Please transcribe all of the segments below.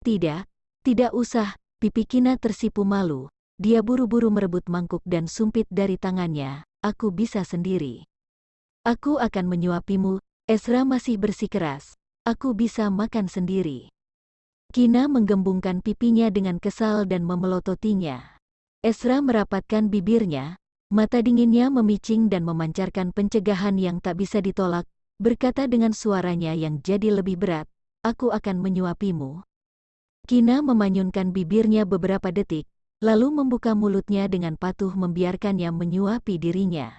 Tidak usah, pipi Kina tersipu malu. Dia buru-buru merebut mangkuk dan sumpit dari tangannya. Aku bisa sendiri. Aku akan menyuapimu, Ezra masih bersikeras. Aku bisa makan sendiri. Kina menggembungkan pipinya dengan kesal dan memelototinya. Ezra merapatkan bibirnya, mata dinginnya memicing dan memancarkan pencegahan yang tak bisa ditolak, berkata dengan suaranya yang jadi lebih berat, aku akan menyuapimu. Kina memanyunkan bibirnya beberapa detik, lalu membuka mulutnya dengan patuh membiarkannya menyuapi dirinya.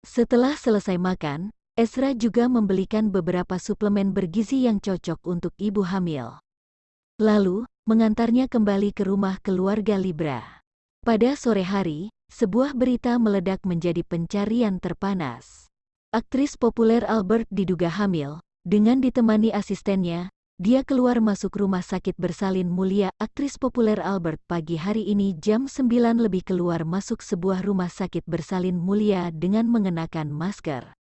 Setelah selesai makan, Ezra juga membelikan beberapa suplemen bergizi yang cocok untuk ibu hamil. Lalu, mengantarnya kembali ke rumah keluarga Libra. Pada sore hari, sebuah berita meledak menjadi pencarian terpanas. Aktris populer Albert diduga hamil. Dengan ditemani asistennya, dia keluar masuk rumah sakit bersalin mulia. Aktris populer Albert pagi hari ini jam 9 lebih keluar masuk sebuah rumah sakit bersalin mulia dengan mengenakan masker.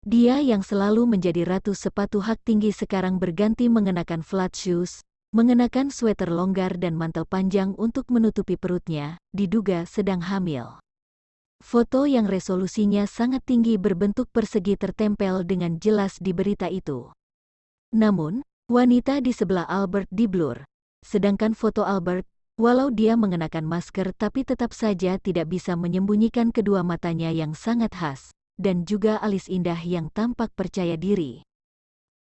Dia yang selalu menjadi ratu sepatu hak tinggi sekarang berganti mengenakan flat shoes, mengenakan sweater longgar dan mantel panjang untuk menutupi perutnya, diduga sedang hamil. Foto yang resolusinya sangat tinggi berbentuk persegi tertempel dengan jelas di berita itu. Namun, wanita di sebelah Albert diblur. Sedangkan foto Albert, walau dia mengenakan masker tapi tetap saja tidak bisa menyembunyikan kedua matanya yang sangat khas, dan juga alis indah yang tampak percaya diri.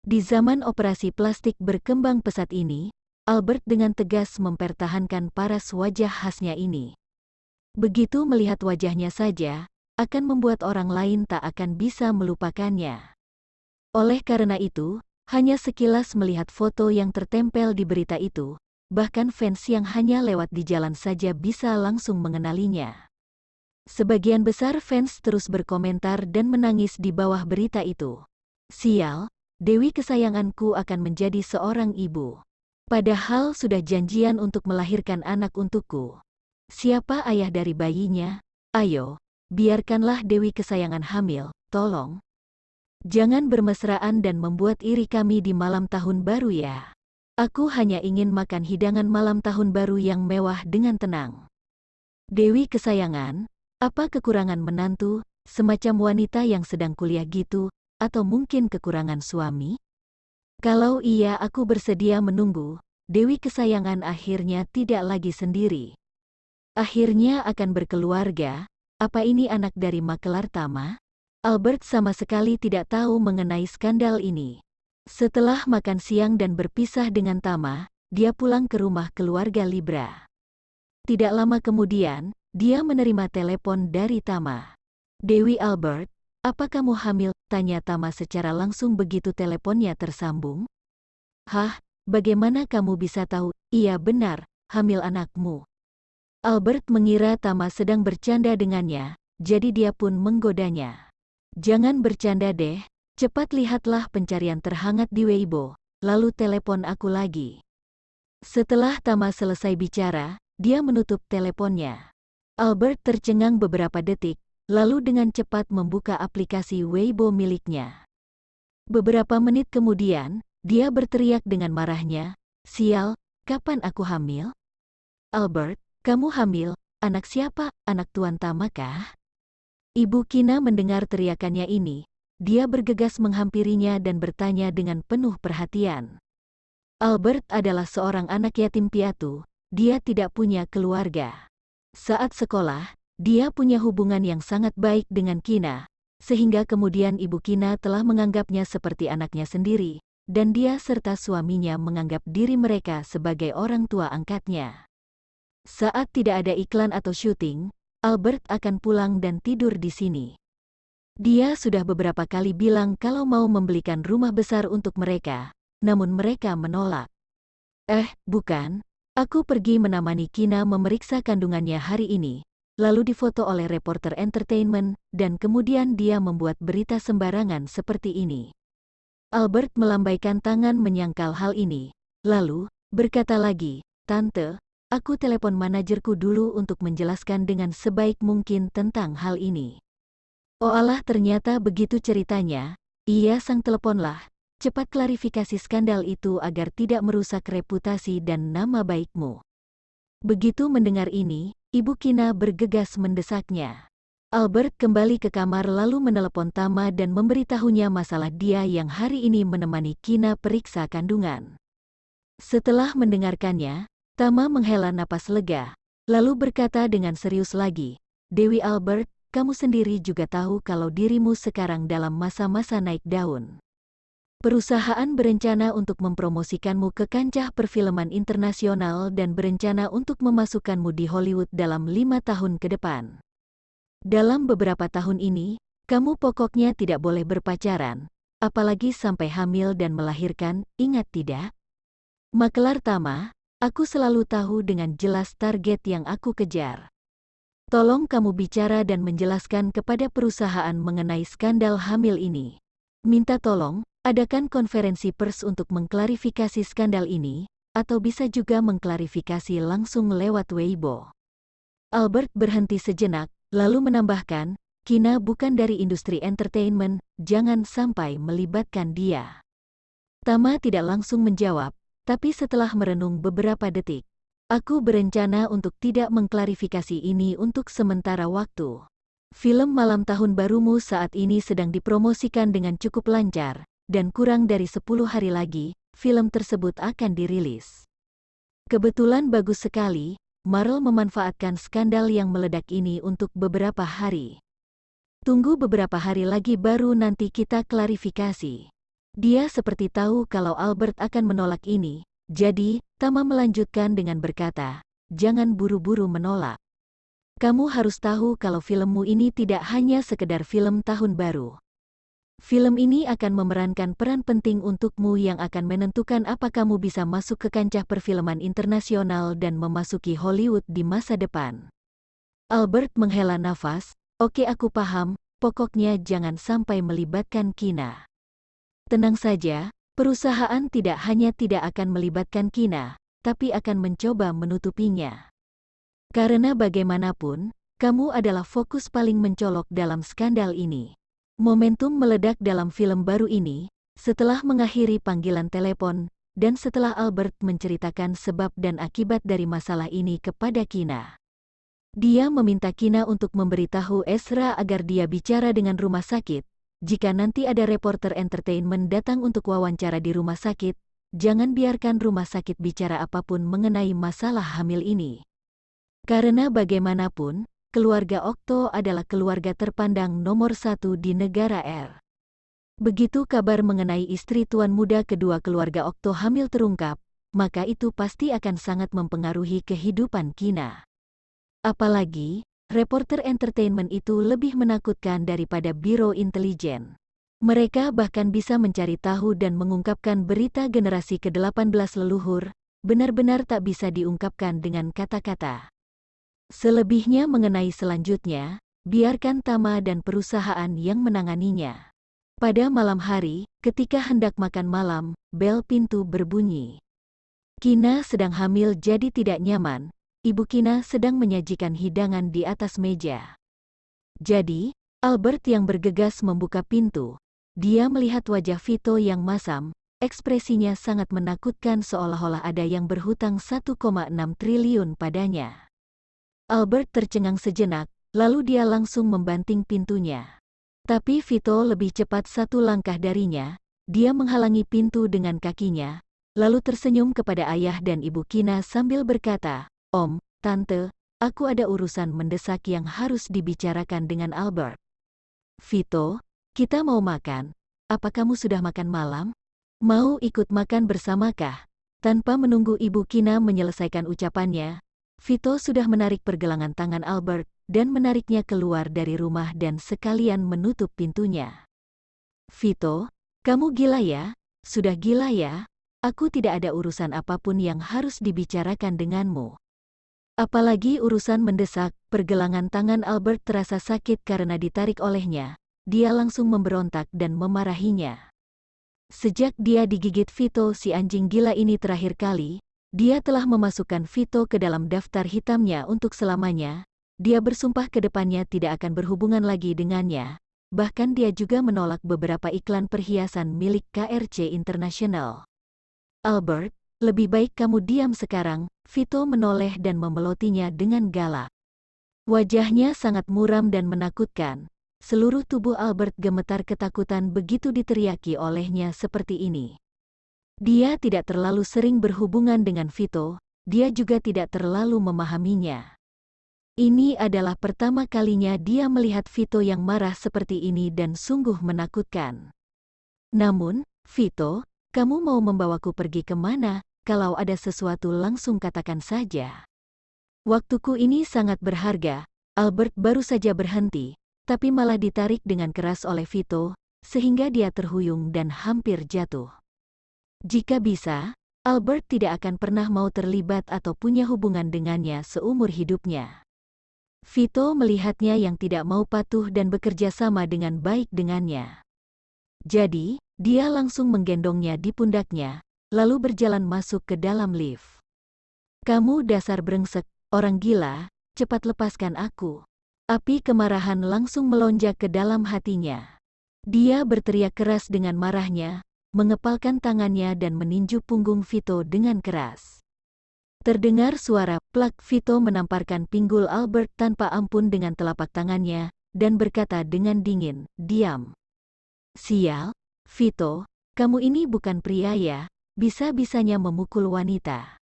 Di zaman operasi plastik berkembang pesat ini, Albert dengan tegas mempertahankan paras wajah khasnya ini. Begitu melihat wajahnya saja, akan membuat orang lain tak akan bisa melupakannya. Oleh karena itu, hanya sekilas melihat foto yang tertempel di berita itu, bahkan fans yang hanya lewat di jalan saja bisa langsung mengenalinya. Sebagian besar fans terus berkomentar dan menangis di bawah berita itu. Sial, Dewi kesayanganku akan menjadi seorang ibu. Padahal sudah janjian untuk melahirkan anak untukku. Siapa ayah dari bayinya? Ayo, biarkanlah Dewi kesayangan hamil, tolong. Jangan bermesraan dan membuat iri kami di malam tahun baru ya. Aku hanya ingin makan hidangan malam tahun baru yang mewah dengan tenang. Dewi kesayangan, apa kekurangan menantu, semacam wanita yang sedang kuliah gitu, atau mungkin kekurangan suami? Kalau iya aku bersedia menunggu, Dewi kesayangan akhirnya tidak lagi sendiri. Akhirnya akan berkeluarga, apa ini anak dari Makelar Tama? Albert sama sekali tidak tahu mengenai skandal ini. Setelah makan siang dan berpisah dengan Tama, dia pulang ke rumah keluarga Libra. Tidak lama kemudian, dia menerima telepon dari Tama. Dewi Albert, apa kamu hamil? Tanya Tama secara langsung begitu teleponnya tersambung. Hah, bagaimana kamu bisa tahu? Iya benar, hamil anakmu. Albert mengira Tama sedang bercanda dengannya, jadi dia pun menggodanya. Jangan bercanda deh, cepat lihatlah pencarian terhangat di Weibo, lalu telepon aku lagi. Setelah Tama selesai bicara, dia menutup teleponnya. Albert tercengang beberapa detik, lalu dengan cepat membuka aplikasi Weibo miliknya. Beberapa menit kemudian, dia berteriak dengan marahnya, sial, kapan aku hamil? Albert, kamu hamil, anak siapa? Anak Tuan Tama kah? Ibu Kina mendengar teriakannya ini, dia bergegas menghampirinya dan bertanya dengan penuh perhatian. Albert adalah seorang anak yatim piatu, dia tidak punya keluarga. Saat sekolah, dia punya hubungan yang sangat baik dengan Kina, sehingga kemudian Ibu Kina telah menganggapnya seperti anaknya sendiri, dan dia serta suaminya menganggap diri mereka sebagai orang tua angkatnya. Saat tidak ada iklan atau syuting, Albert akan pulang dan tidur di sini. Dia sudah beberapa kali bilang kalau mau membelikan rumah besar untuk mereka, namun mereka menolak. Bukan, aku pergi menemani Kina memeriksa kandungannya hari ini, lalu difoto oleh reporter entertainment, dan kemudian dia membuat berita sembarangan seperti ini. Albert melambaikan tangan menyangkal hal ini, lalu berkata lagi, Tante, aku telepon manajerku dulu untuk menjelaskan dengan sebaik mungkin tentang hal ini. Oh alah ternyata begitu ceritanya, iya sang teleponlah, Cepat klarifikasi skandal itu agar tidak merusak reputasi dan nama baikmu. Begitu mendengar ini, Ibu Kina bergegas mendesaknya. Albert kembali ke kamar lalu menelepon Tama dan memberitahunya masalah dia yang hari ini menemani Kina periksa kandungan. Setelah mendengarkannya, Tama menghela napas lega, lalu berkata dengan serius lagi, "Dewi Albert, kamu sendiri juga tahu kalau dirimu sekarang dalam masa-masa naik daun. Perusahaan berencana untuk mempromosikanmu ke kancah perfilman internasional dan berencana untuk memasukkanmu di Hollywood dalam 5 tahun ke depan. Dalam beberapa tahun ini, kamu pokoknya tidak boleh berpacaran, apalagi sampai hamil dan melahirkan, ingat tidak?" Makelar Tama, "Aku selalu tahu dengan jelas target yang aku kejar. Tolong kamu bicara dan menjelaskan kepada perusahaan mengenai skandal hamil ini. Minta tolong, adakan konferensi pers untuk mengklarifikasi skandal ini, atau bisa juga mengklarifikasi langsung lewat Weibo." Albert berhenti sejenak, lalu menambahkan, "Kina bukan dari industri entertainment, jangan sampai melibatkan dia." Tama tidak langsung menjawab, tapi setelah merenung beberapa detik, "Aku berencana untuk tidak mengklarifikasi ini untuk sementara waktu. Film Malam Tahun Barumu saat ini sedang dipromosikan dengan cukup lancar, dan kurang dari 10 hari lagi, film tersebut akan dirilis. Kebetulan bagus sekali, Marl memanfaatkan skandal yang meledak ini untuk beberapa hari. Tunggu beberapa hari lagi baru nanti kita klarifikasi." Dia seperti tahu kalau Albert akan menolak ini, jadi, Tama melanjutkan dengan berkata, "Jangan buru-buru menolak. Kamu harus tahu kalau filmmu ini tidak hanya sekedar film tahun baru. Film ini akan memerankan peran penting untukmu yang akan menentukan apa kamu bisa masuk ke kancah perfilman internasional dan memasuki Hollywood di masa depan." Albert menghela nafas, "Oke, aku paham, pokoknya jangan sampai melibatkan Kina." "Tenang saja, perusahaan tidak hanya tidak akan melibatkan Kina, tapi akan mencoba menutupinya. Karena bagaimanapun, kamu adalah fokus paling mencolok dalam skandal ini." Momentum meledak dalam film baru ini, setelah mengakhiri panggilan telepon, dan setelah Albert menceritakan sebab dan akibat dari masalah ini kepada Kina. Dia meminta Kina untuk memberitahu Ezra agar dia bicara dengan rumah sakit. Jika nanti ada reporter entertainment datang untuk wawancara di rumah sakit, jangan biarkan rumah sakit bicara apapun mengenai masalah hamil ini. Karena bagaimanapun, keluarga Okto adalah keluarga terpandang nomor 1 di negara R. Begitu kabar mengenai istri tuan muda kedua keluarga Okto hamil terungkap, maka itu pasti akan sangat mempengaruhi kehidupan Kina. Apalagi, reporter entertainment itu lebih menakutkan daripada biro intelijen. Mereka bahkan bisa mencari tahu dan mengungkapkan berita generasi ke-18 leluhur, benar-benar tak bisa diungkapkan dengan kata-kata. Selebihnya mengenai selanjutnya, biarkan Tama dan perusahaan yang menanganinya. Pada malam hari, ketika hendak makan malam, bel pintu berbunyi. Kina sedang hamil jadi tidak nyaman, Ibu Kina sedang menyajikan hidangan di atas meja. Jadi, Albert yang bergegas membuka pintu. Dia melihat wajah Vito yang masam, ekspresinya sangat menakutkan seolah-olah ada yang berhutang 1,6 triliun padanya. Albert tercengang sejenak, lalu dia langsung membanting pintunya. Tapi Vito lebih cepat satu langkah darinya, dia menghalangi pintu dengan kakinya, lalu tersenyum kepada ayah dan ibu Kina sambil berkata, "Om, Tante, aku ada urusan mendesak yang harus dibicarakan dengan Albert." "Vito, kita mau makan. Apa kamu sudah makan malam? Mau ikut makan bersamakah?" Tanpa menunggu ibu Kina menyelesaikan ucapannya, Vito sudah menarik pergelangan tangan Albert dan menariknya keluar dari rumah dan sekalian menutup pintunya. "Vito, kamu gila ya? Sudah gila ya? Aku tidak ada urusan apapun yang harus dibicarakan denganmu." Apalagi urusan mendesak, pergelangan tangan Albert terasa sakit karena ditarik olehnya. Dia langsung memberontak dan memarahinya. Sejak dia digigit Vito si anjing gila ini terakhir kali, dia telah memasukkan Vito ke dalam daftar hitamnya untuk selamanya. Dia bersumpah ke depannya tidak akan berhubungan lagi dengannya, bahkan dia juga menolak beberapa iklan perhiasan milik KRC International. Albert, lebih baik kamu diam sekarang, Vito menoleh dan memelotinya dengan galak. Wajahnya sangat muram dan menakutkan. Seluruh tubuh Albert gemetar ketakutan begitu diteriaki olehnya seperti ini. Dia tidak terlalu sering berhubungan dengan Vito, dia juga tidak terlalu memahaminya. Ini adalah pertama kalinya dia melihat Vito yang marah seperti ini dan sungguh menakutkan. Namun, Vito, kamu mau membawaku pergi kemana? Kalau ada sesuatu langsung katakan saja. Waktuku ini sangat berharga. Albert baru saja berhenti, tapi malah ditarik dengan keras oleh Vito, sehingga dia terhuyung dan hampir jatuh. Jika bisa, Albert tidak akan pernah mau terlibat atau punya hubungan dengannya seumur hidupnya. Vito melihatnya yang tidak mau patuh dan bekerja sama dengan baik dengannya. Jadi, dia langsung menggendongnya di pundaknya, lalu berjalan masuk ke dalam lift. Kamu dasar brengsek, orang gila, cepat lepaskan aku. Api kemarahan langsung melonjak ke dalam hatinya. Dia berteriak keras dengan marahnya, mengepalkan tangannya dan meninju punggung Vito dengan keras. Terdengar suara plak. Vito menamparkan pinggul Albert tanpa ampun dengan telapak tangannya, dan berkata dengan dingin, "Diam." Sial, Vito, kamu ini bukan pria ya, bisa-bisanya memukul wanita.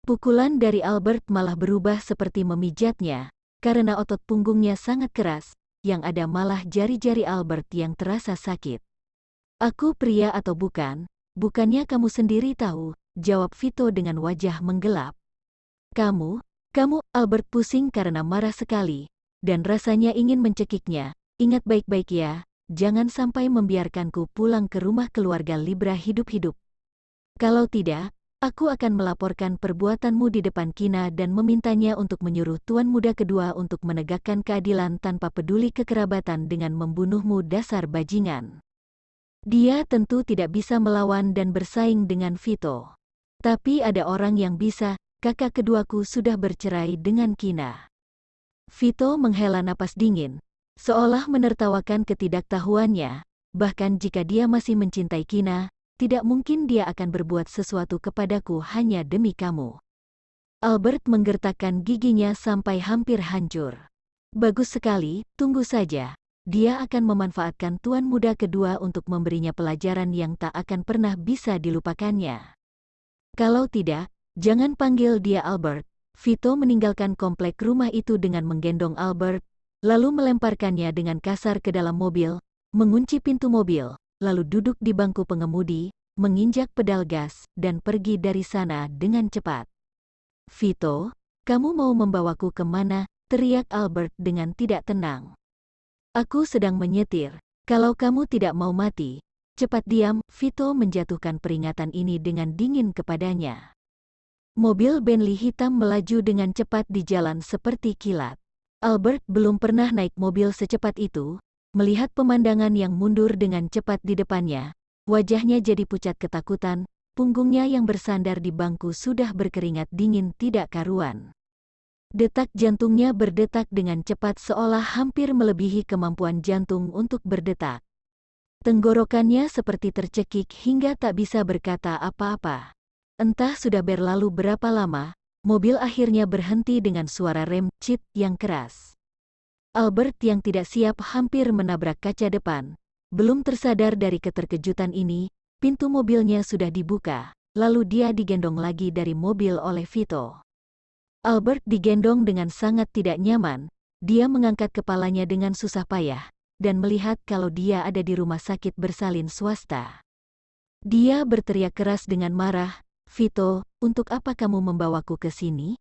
Pukulan dari Albert malah berubah seperti memijatnya, karena otot punggungnya sangat keras, yang ada malah jari-jari Albert yang terasa sakit. Aku pria atau bukan, bukannya kamu sendiri tahu, jawab Vito dengan wajah menggelap. Kamu, Albert pusing karena marah sekali, dan rasanya ingin mencekiknya. Ingat baik-baik ya, jangan sampai membiarkanku pulang ke rumah keluarga Libra hidup-hidup. Kalau tidak, aku akan melaporkan perbuatanmu di depan Kina dan memintanya untuk menyuruh Tuan Muda kedua untuk menegakkan keadilan tanpa peduli kekerabatan dengan membunuhmu dasar bajingan. Dia tentu tidak bisa melawan dan bersaing dengan Vito. Tapi ada orang yang bisa, kakak keduaku sudah bercerai dengan Kina. Vito menghela napas dingin, seolah menertawakan ketidaktahuannya, bahkan jika dia masih mencintai Kina, tidak mungkin dia akan berbuat sesuatu kepadaku hanya demi kamu. Albert menggertakkan giginya sampai hampir hancur. Bagus sekali, tunggu saja. Dia akan memanfaatkan Tuan Muda kedua untuk memberinya pelajaran yang tak akan pernah bisa dilupakannya. Kalau tidak, jangan panggil dia Albert. Vito meninggalkan komplek rumah itu dengan menggendong Albert, lalu melemparkannya dengan kasar ke dalam mobil, mengunci pintu mobil, lalu duduk di bangku pengemudi, menginjak pedal gas, dan pergi dari sana dengan cepat. Vito, kamu mau membawaku kemana? Teriak Albert dengan tidak tenang. Aku sedang menyetir, kalau kamu tidak mau mati, cepat diam. Vito menjatuhkan peringatan ini dengan dingin kepadanya. Mobil Bentley hitam melaju dengan cepat di jalan seperti kilat. Albert belum pernah naik mobil secepat itu. Melihat pemandangan yang mundur dengan cepat di depannya, wajahnya jadi pucat ketakutan, punggungnya yang bersandar di bangku sudah berkeringat dingin tidak karuan. Detak jantungnya berdetak dengan cepat seolah hampir melebihi kemampuan jantung untuk berdetak. Tenggorokannya seperti tercekik hingga tak bisa berkata apa-apa. Entah sudah berlalu berapa lama, mobil akhirnya berhenti dengan suara rem cit yang keras. Albert yang tidak siap hampir menabrak kaca depan. Belum tersadar dari keterkejutan ini, pintu mobilnya sudah dibuka, lalu dia digendong lagi dari mobil oleh Vito. Albert digendong dengan sangat tidak nyaman, dia mengangkat kepalanya dengan susah payah, dan melihat kalau dia ada di rumah sakit bersalin swasta. Dia berteriak keras dengan marah, Vito, untuk apa kamu membawaku ke sini?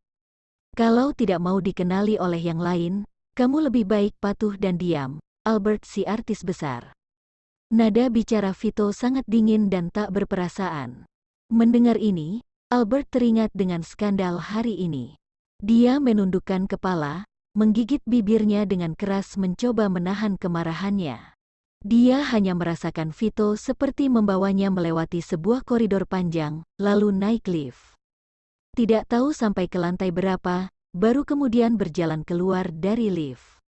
Kalau tidak mau dikenali oleh yang lain, kamu lebih baik patuh dan diam, Albert si artis besar. Nada bicara Vito sangat dingin dan tak berperasaan. Mendengar ini, Albert teringat dengan skandal hari ini. Dia menundukkan kepala, menggigit bibirnya dengan keras mencoba menahan kemarahannya. Dia hanya merasakan Vito seperti membawanya melewati sebuah koridor panjang, lalu naik lift. Tidak tahu sampai ke lantai berapa, baru kemudian berjalan keluar dari lift.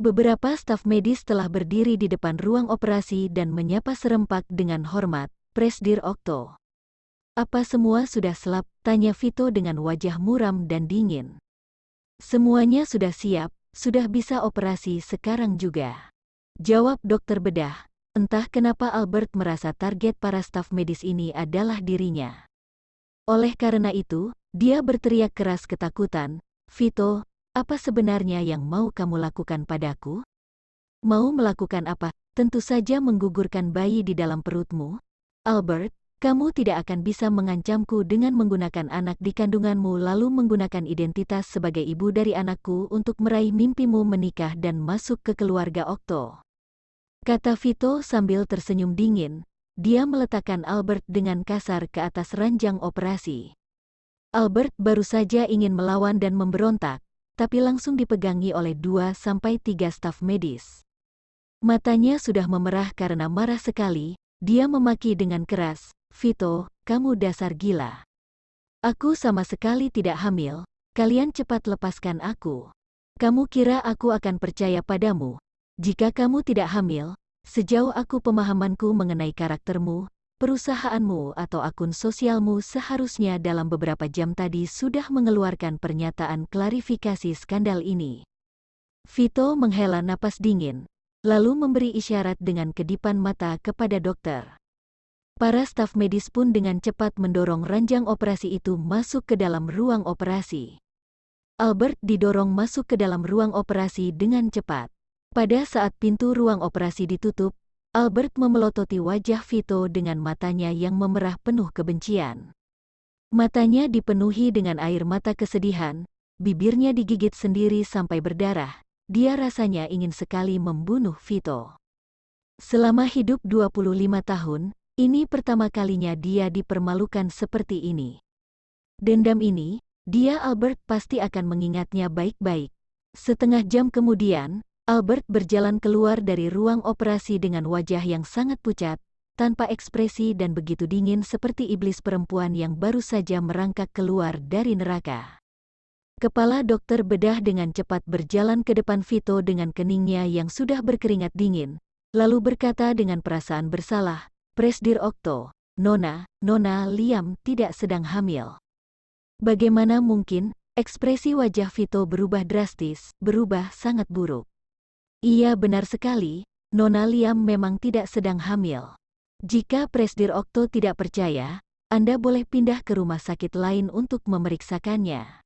Beberapa staf medis telah berdiri di depan ruang operasi dan menyapa serempak dengan hormat, Presdir Okto. "Apa semua sudah selap?" tanya Vito dengan wajah muram dan dingin. "Semuanya sudah siap, sudah bisa operasi sekarang juga," jawab dokter bedah. Entah kenapa Albert merasa target para staf medis ini adalah dirinya. Oleh karena itu, dia berteriak keras ketakutan, "Vito, apa sebenarnya yang mau kamu lakukan padaku? Mau melakukan apa? Tentu saja menggugurkan bayi di dalam perutmu. Albert, kamu tidak akan bisa mengancamku dengan menggunakan anak di kandunganmu lalu menggunakan identitas sebagai ibu dari anakku untuk meraih mimpimu menikah dan masuk ke keluarga Okto," kata Vito sambil tersenyum dingin. Dia meletakkan Albert dengan kasar ke atas ranjang operasi. Albert baru saja ingin melawan dan memberontak, tapi langsung dipegangi oleh 2-3 staf medis. Matanya sudah memerah karena marah sekali. Dia memaki dengan keras, "Vito, kamu dasar gila. Aku sama sekali tidak hamil, kalian cepat lepaskan aku. Kamu kira aku akan percaya padamu? Jika kamu tidak hamil, sejauh aku pemahamanku mengenai karaktermu, perusahaanmu atau akun sosialmu seharusnya dalam beberapa jam tadi sudah mengeluarkan pernyataan klarifikasi skandal ini." Vito menghela napas dingin, lalu memberi isyarat dengan kedipan mata kepada dokter. Para staf medis pun dengan cepat mendorong ranjang operasi itu masuk ke dalam ruang operasi. Albert didorong masuk ke dalam ruang operasi dengan cepat. Pada saat pintu ruang operasi ditutup, Albert memelototi wajah Vito dengan matanya yang memerah penuh kebencian. Matanya dipenuhi dengan air mata kesedihan, bibirnya digigit sendiri sampai berdarah. Dia rasanya ingin sekali membunuh Vito. Selama hidup 25 tahun, ini pertama kalinya dia dipermalukan seperti ini. Dendam ini, dia Albert pasti akan mengingatnya baik-baik. Setengah jam kemudian, Albert berjalan keluar dari ruang operasi dengan wajah yang sangat pucat, tanpa ekspresi dan begitu dingin seperti iblis perempuan yang baru saja merangkak keluar dari neraka. Kepala dokter bedah dengan cepat berjalan ke depan Vito dengan keningnya yang sudah berkeringat dingin, lalu berkata dengan perasaan bersalah, "Presdir Okto, Nona Liam tidak sedang hamil." Bagaimana mungkin? Ekspresi wajah Vito berubah drastis, berubah sangat buruk. "Iya benar sekali, Nona Liam memang tidak sedang hamil. Jika Presdir Okto tidak percaya, Anda boleh pindah ke rumah sakit lain untuk memeriksakannya,"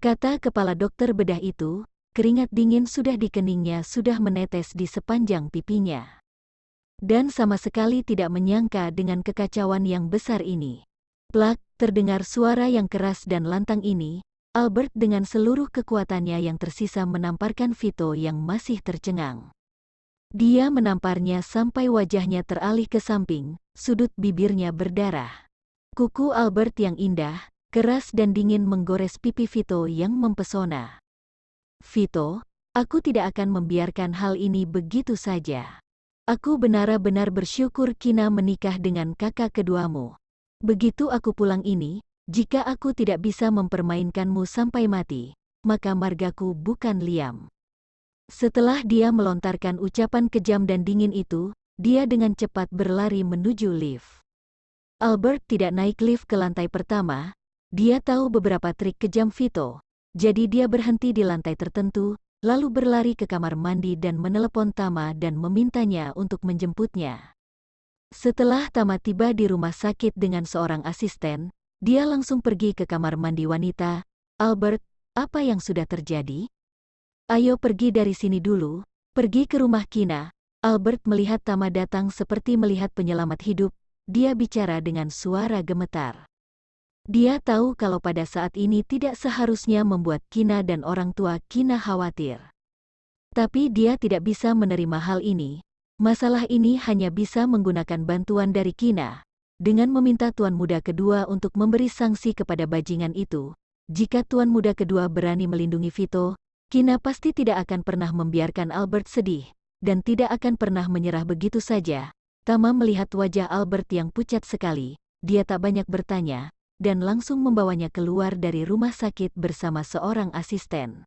kata kepala dokter bedah itu. Keringat dingin sudah di keningnya sudah menetes di sepanjang pipinya. Dan sama sekali tidak menyangka dengan kekacauan yang besar ini. Plak, terdengar suara yang keras dan lantang ini. Albert dengan seluruh kekuatannya yang tersisa menamparkan Vito yang masih tercengang. Dia menamparnya sampai wajahnya teralih ke samping, sudut bibirnya berdarah. Kuku Albert yang indah, keras dan dingin menggores pipi Vito yang mempesona. "Vito, aku tidak akan membiarkan hal ini begitu saja. Aku benar-benar bersyukur Kina menikah dengan kakak keduamu. Begitu aku pulang ini, jika aku tidak bisa mempermainkanmu sampai mati, maka margaku bukan Liam." Setelah dia melontarkan ucapan kejam dan dingin itu, dia dengan cepat berlari menuju lift. Albert tidak naik lift ke lantai pertama. Dia tahu beberapa trik kejam Vito, jadi dia berhenti di lantai tertentu, lalu berlari ke kamar mandi dan menelepon Tama dan memintanya untuk menjemputnya. Setelah Tama tiba di rumah sakit dengan seorang asisten, dia langsung pergi ke kamar mandi wanita. "Albert, apa yang sudah terjadi? Ayo pergi dari sini dulu, pergi ke rumah Kina." Albert melihat Tama datang seperti melihat penyelamat hidup. Dia bicara dengan suara gemetar. Dia tahu kalau pada saat ini tidak seharusnya membuat Kina dan orang tua Kina khawatir. Tapi dia tidak bisa menerima hal ini. Masalah ini hanya bisa menggunakan bantuan dari Kina, dengan meminta tuan muda kedua untuk memberi sanksi kepada bajingan itu. Jika tuan muda kedua berani melindungi Vito, Kina pasti tidak akan pernah membiarkan Albert sedih, dan tidak akan pernah menyerah begitu saja. Tama melihat wajah Albert yang pucat sekali, dia tak banyak bertanya, dan langsung membawanya keluar dari rumah sakit bersama seorang asisten.